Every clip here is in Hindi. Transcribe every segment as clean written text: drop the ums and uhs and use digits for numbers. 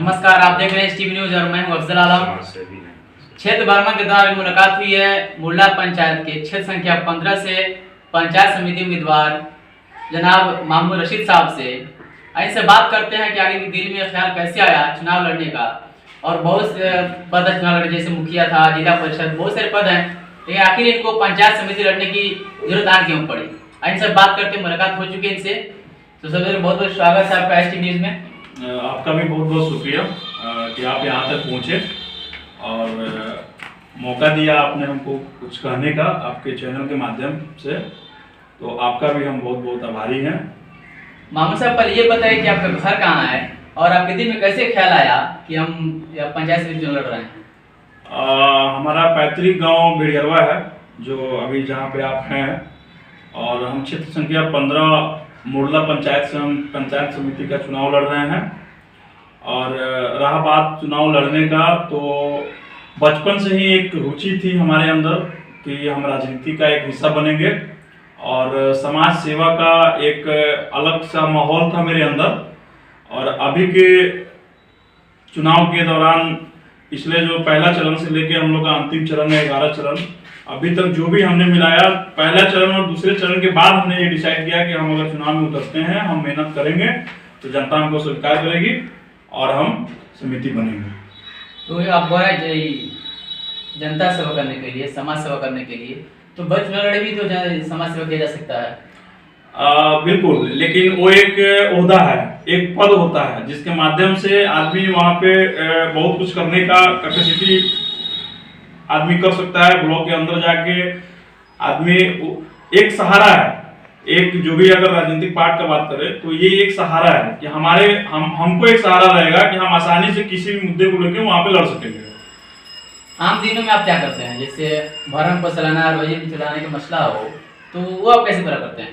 नमस्कार, आप देख रहे हैं टीवी न्यूज और मैं हूं अफजल आलम। क्षेत्र बर्मा के द्वारा मुलाकात हुई है मुरला पंचायत के क्षेत्र संख्या 15 से पंचायत समिति उम्मीदवार जनाब मामूद रशीद साहब से। इनसे बात करते हैं कि आगे दिल में ख्याल कैसे आया चुनाव लड़ने का। और बहुत से पद है चुनाव लड़ने, जैसे मुखिया था, जिला परिषद, बहुत सारे पद हैं, लेकिन आखिर इनको पंचायत समिति लड़ने की जरूरत आ क्यों पड़ी। इनसे बात करके मुलाकात हो चुकी है इनसे। तो सबसे पहले बहुत बहुत स्वागत है आपका टीवी न्यूज में। आपका भी बहुत बहुत शुक्रिया कि आप यहाँ तक पहुँचे और मौका दिया आपने हमको कुछ कहने का आपके चैनल के माध्यम से, तो आपका भी हम बहुत बहुत आभारी हैं। मामूद साहब, पहले ये बताइए कि आपका घर कहाँ है और आपके दिल में कैसे ख्याल आया कि हम पंचायत समिति चुनाव लड़ रहे हैं। हमारा पैतृक गांव बेड़ियरवा है, जो अभी जहाँ पे आप हैं, और हम क्षेत्र संख्या 15 मुरला पंचायत से हम पंचायत समिति का चुनाव लड़ रहे हैं। और रहा बात चुनाव लड़ने का, तो बचपन से ही एक रुचि थी हमारे अंदर कि हम राजनीति का एक हिस्सा बनेंगे, और समाज सेवा का एक अलग सा माहौल था मेरे अंदर। और अभी के चुनाव के दौरान पिछले जो पहला चरण से लेके हम लोग का अंतिम चरण है 11 चरण, अभी तक जो भी हमने मिलाया, पहला चरण और दूसरे चरण के बाद हमने ये डिसाइड किया कि हम अगर चुनाव में उतरते हैं, हम मेहनत करेंगे तो जनता हमको स्वीकार करेगी और हम समिति बनेंगे। तो आप बोल रहे जनता सेवा करने के लिए, समाज सेवा करने के लिए, तो बच चुनाव लड़े भी तो समाज सेवा किया जा सकता है। बिल्कुल, लेकिन वो एक ओहदा है, एक पद होता है जिसके माध्यम से आदमी वहाँ पे बहुत कुछ करने का कैपेसिटी आदमी कर सकता है। ब्लॉक के अंदर जाके आदमी एक सहारा है, एक जो भी अगर राजनीतिक पार्ट का बात करें तो ये एक सहारा है कि हमको एक सहारा रहेगा कि हम आसानी से किसी भी मुद्दे को लेकर वहाँ पे लड़ सकेंगे। आम दिनों में आप क्या करते हैं, जैसे भरण को चलाना, रोजी चलाने का मसला हो, तो वो आप कैसे पूरा करते हैं।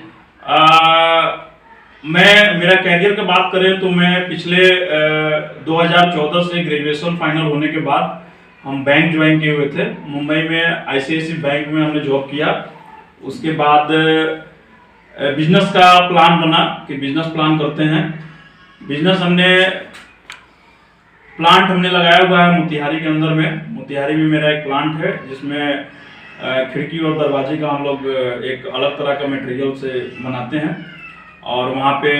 मेरा कैरियर की बात करें तो मैं पिछले 2014 से ग्रेजुएशन फाइनल होने के बाद हम बैंक ज्वाइन किए हुए थे। मुंबई में ICICI बैंक में हमने जॉब किया। उसके बाद बिजनेस का प्लान बना कि बिजनेस प्लान करते हैं। बिजनेस प्लांट हमने लगाया हुआ है मोतिहारी के अंदर में। मोतिहारी में मेरा एक प्लांट है जिसमें खिड़की और दरवाजे का हम लोग एक अलग तरह का मटेरियल से बनाते हैं। और वहाँ पे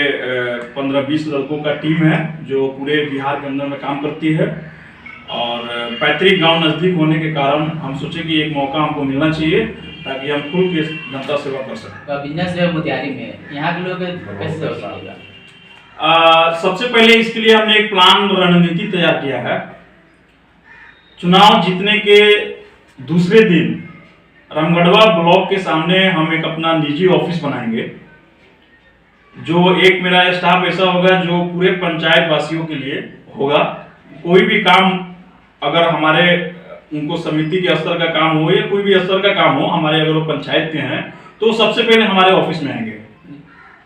15-20 लड़कों का टीम है जो पूरे बिहार के अंदर में काम करती है। और पैतृक गांव नज़दीक होने के कारण हम सोचे कि एक मौका हमको मिलना चाहिए ताकि हम खुल के जनता सेवा कर सकें। तो बिजनेस जो मोतिहारी में यहाँ के लोग कैसे हो सकेगा। सबसे पहले इसके लिए हमने एक प्लान रणनीति तैयार किया है। चुनाव जीतने के दूसरे दिन रामगढ़वा ब्लॉक के सामने हम एक अपना निजी ऑफिस बनाएंगे, जो एक मेरा स्टाफ ऐसा होगा जो पूरे पंचायत वासियों के लिए होगा। कोई भी काम अगर हमारे उनको समिति के स्तर का काम हो या कोई भी स्तर का काम हो, हमारे अगर वो पंचायत के हैं तो सबसे पहले हमारे ऑफिस में आएंगे।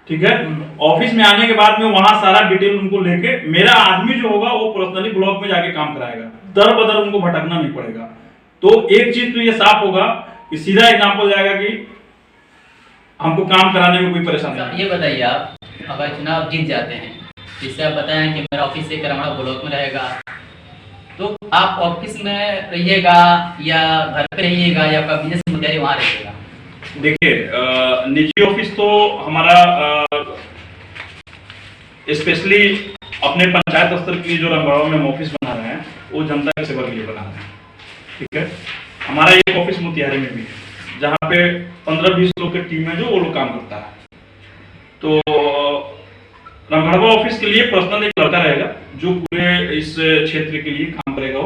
ठीक है, ऑफिस में आने के बाद में वहां सारा डिटेल उनको लेके मेरा आदमी जो होगा वो पर्सनली ब्लॉक में जाके काम कराएगा। दर बदर उनको भटकना नहीं पड़ेगा। तो एक चीज तो ये साफ होगा कि सीधा एग्जाम्पल जाएगा कि हमको काम कराने में कोई परेशानी नहीं। ये बताइए, आप अगर चुनाव जीत जाते हैं, जिससे आप बताएं कि मेरा ऑफिस से हमारा ब्लॉक में रहेगा, तो आप ऑफिस में रहिएगा या घर पे रहिएगा या आपका बिजनेस मुद्दे वहाँ रहेगा। देखिए, निजी ऑफिस तो हमारा स्पेशली अपने पंचायत स्तर के लिए जो रामगढ़वा में हम ऑफिस बना रहे हैं वो जनता की सेवा के लिए बना रहे हैं। ठीक है, हमारा एक ऑफिस मोतिहारी में भी है जहाँ पे 15-20 लोग की टीम है जो वो लोग काम करता है। तो रामगढ़वा ऑफिस के लिए पर्सनल एक लड़का रहेगा जो पूरे इस क्षेत्र के लिए काम करेगा।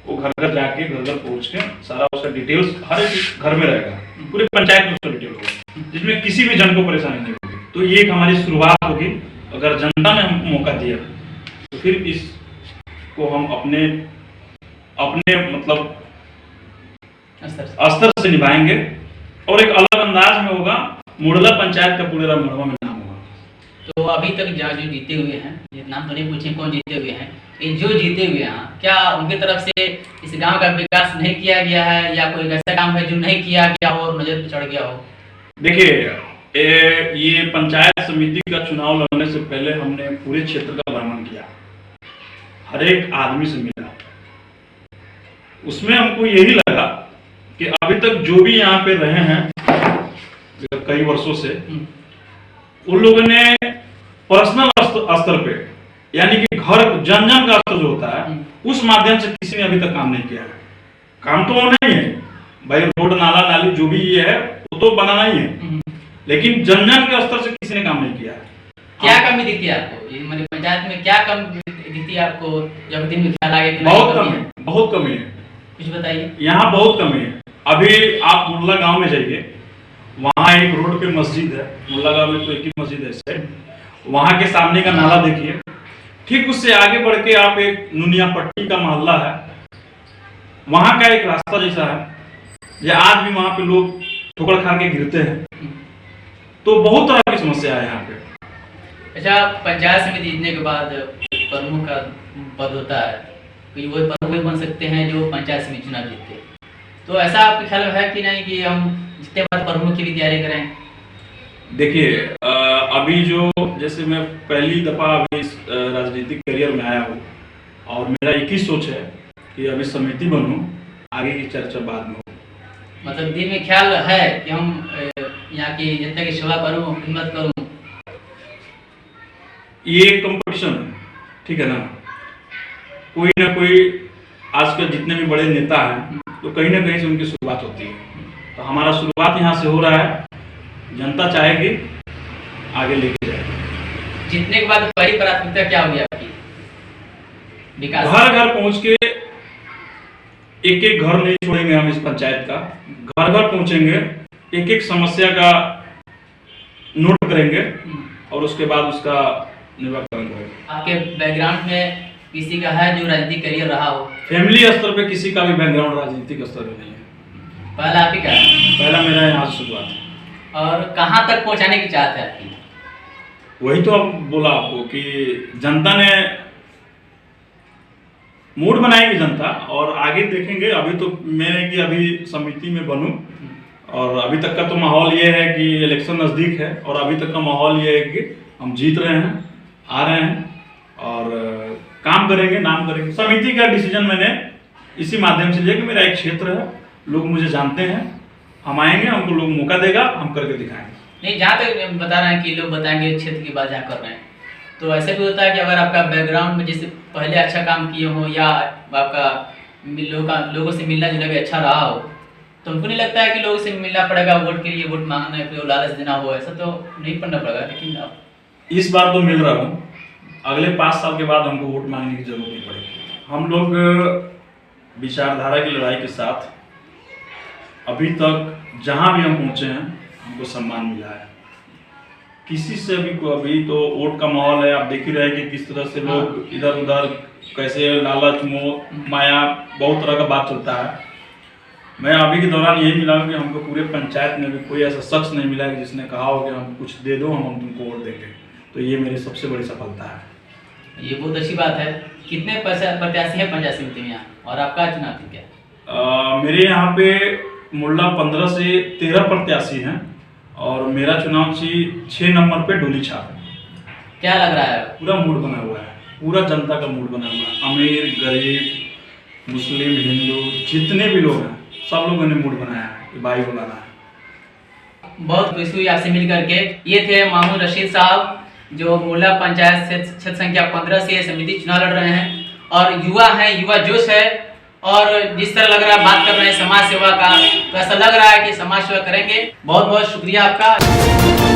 वो घर घर जाके घर घर पहुंच के सारा उसका डिटेल्स हर एक घर में रहेगा, पूरे पंचायत में उसका डिटेल होगा, जिसमें किसी भी जन को परेशानी नहीं होगी। तो ये एक हमारी शुरुआत होगी। अगर जनता ने हमको मौका दिया तो फिर इसको हम अपने मतलब स्तर से निभाएंगे और एक अलग अंदाज में होगा। मुरला पंचायत का पूरे रामगढ़वा में नाम होगा। तो अभी तक जहाँ जो जीते हुए हैं, ये नाम तो नहीं पूछे कौन जीते हुए हैं, ये जो जीते हुए हैं, क्या उनकी तरफ से इस गांव का विकास नहीं किया गया है या कोई ऐसा काम है जो नहीं किया गया हो और नजर पे चढ़ गया हो। देखिए, ये पंचायत समिति का चुनाव लड़ने से पहले हमने पूरे क्षेत्र का भ्रमण किया। हर एक आदमी से मिला, उसमें हमको यही लगा कि अभी तक जो भी यहाँ पे रहे हैं कई वर्षों से, उन लोगों ने पर्सनल स्तर पे, यानी कि घर जन जन का स्तर जो होता है उस माध्यम से किसी ने अभी तक काम नहीं किया है। काम तो होना ही है भाई, रोड नाला नाली जो भी ये है वो तो बनाना ही है, लेकिन जन जन के स्तर से किसी ने काम नहीं किया है। क्या कमी दिखती है आपको मतलब पंचायत में, क्या कमी दिखती है आपको जब दिन में ख्याल आगे? बहुत कमी है, बहुत कमी है, कुछ बताइए। यहाँ बहुत कमी है। अभी आप मुल्ला गांव में जाइए, वहाँ एक रोड पे मस्जिद है, मुल्ला गांव में तो एक ही मस्जिद है, वहाँ के सामने का नाला देखिए, ठीक उससे आगे बढ़ के आप एक नुनिया पट्टी का मोहल्ला है, वहाँ का एक रास्ता जैसा है, या आज भी वहाँ पे लोग ठोकर खा के गिरते हैं। तो बहुत तरह की समस्या है यहाँ पे। अच्छा, पंचायत समिति जीतने के बाद प्रमुख का पद होता है, कोई वो प्रमुख बन सकते हैं जो पंचायत समिति चुनाव जीतते, तो ऐसा आपके ख्याल में है कि नहीं कि हम जितने बाद प्रमुख की भी तैयारी करें? देखिए, अभी जो जैसे मैं पहली दफा अभी इस राजनीतिक करियर में आया हूँ और मेरा एक ही सोच है कि अभी समिति बनूं, आगे की चर्चा बाद में हो। मतलब दिल में ख्याल है कि हम यहाँ की जनता की सेवा करूं, खिदमत करूं? ये एक कंपटीशन है, ठीक है ना, कोई ना कोई आज के जितने भी बड़े नेता हैं तो कहीं ना कहीं से उनकी शुरुआत होती है, तो हमारा शुरुआत यहाँ से हो रहा है। जनता चाहेगी आगे लेके जाएगी। जीतने के बाद पहली प्राथमिकता क्या होगी आपकी? विकास? घर घर पहुंच के, एक एक घर नहीं छोड़ेंगे हम इस पंचायत का, घर घर पहुंचेंगे, एक एक समस्या का नोट करेंगे और उसके बाद उसका निराकरण करेंगे। आपके बैकग्राउंड में किसी का है जो राजनीतिक करियर रहा हो? फैमिली स्तर पे किसी का भी बैकग्राउंड राजनीतिक स्तर पे नहीं है। पहला आप ही का है? पहला मेरा यहाँ से शुरुआत है। और कहाँ तक पहुँचाने की चाहत है आपकी? वही तो अब बोला आपको कि जनता ने मूड बनाएगी जनता, और आगे देखेंगे। अभी तो मैंने कि अभी समिति में बनूं, और अभी तक का तो माहौल ये है कि इलेक्शन नज़दीक है, और अभी तक का माहौल ये है कि हम जीत रहे हैं, आ रहे हैं और काम करेंगे, नाम करेंगे। समिति का डिसीजन मैंने इसी माध्यम से लिया कि मेरा एक क्षेत्र है, लोग मुझे जानते हैं, हम आएंगे, हमको लोग मौका देगा, हम करके दिखाएंगे। नहीं, जहाँ तक बता रहे हैं कि लोग बताएंगे क्षेत्र की बात जहाँ कर रहे हैं, तो ऐसे भी होता है कि अगर आपका बैकग्राउंड में जैसे पहले अच्छा काम किए हो या आपका लोगों से मिलना जुलना भी अच्छा रहा हो, तो हमको नहीं लगता है कि लोगों से मिलना पड़ेगा वोट के लिए, वोट मांगना है, कोई लालच देना हो, ऐसा तो नहीं पड़ना पड़ेगा। लेकिन अब इस बार तो मिल रहा हूँ, अगले 5 साल के बाद हमको वोट मांगने की जरूरत नहीं पड़ेगी। हम लोग विचारधारा की लड़ाई के साथ अभी तक जहाँ भी हम पहुँचे हैं हमको सम्मान मिला है। किसी से भी को, अभी तो वोट का माहौल है, आप देख ही रहे कि किस तरह से लोग इधर उधर कैसे लालच मोह माया बहुत तरह का बात चलता है। मैं अभी के दौरान यही मिला कि हमको पूरे पंचायत में भी कोई ऐसा शख्स नहीं मिला कि जिसने कहा हो कि हम कुछ दे दो, हम तुमको वोट देंगे। तो ये मेरी सबसे बड़ी सफलता है। ये बहुत अच्छी बात है। कितने प्रत्याशी हैं पंचायत समिति में यहाँ, और आपका चुनाव क्या? मेरे यहाँ पे मुल्ला 15 से 13 प्रत्याशी हैं, और मेरा चुनाव 6 नंबर पे डोली छाप है। क्या लग रहा है? पूरा मूड बना हुआ है, पूरा जनता का मूड बना हुआ है। अमीर गरीब मुस्लिम हिंदू जितने भी लोग हैं सब लोगों ने मूड बनाया है कि भाई बुलाना है। बहुत खुशी हुई आपसे मिल करके। ये थे मामून रशीद साहब, जो मुल्ला पंचायत क्षेत्र संख्या 15 से समिति चुनाव लड़ रहे हैं, और युवा हैं, युवा जोश है, और जिस तरह लग रहा है बात कर रहे हैं समाज सेवा का, तो ऐसा लग रहा है कि समाज सेवा करेंगे। बहुत बहुत शुक्रिया आपका।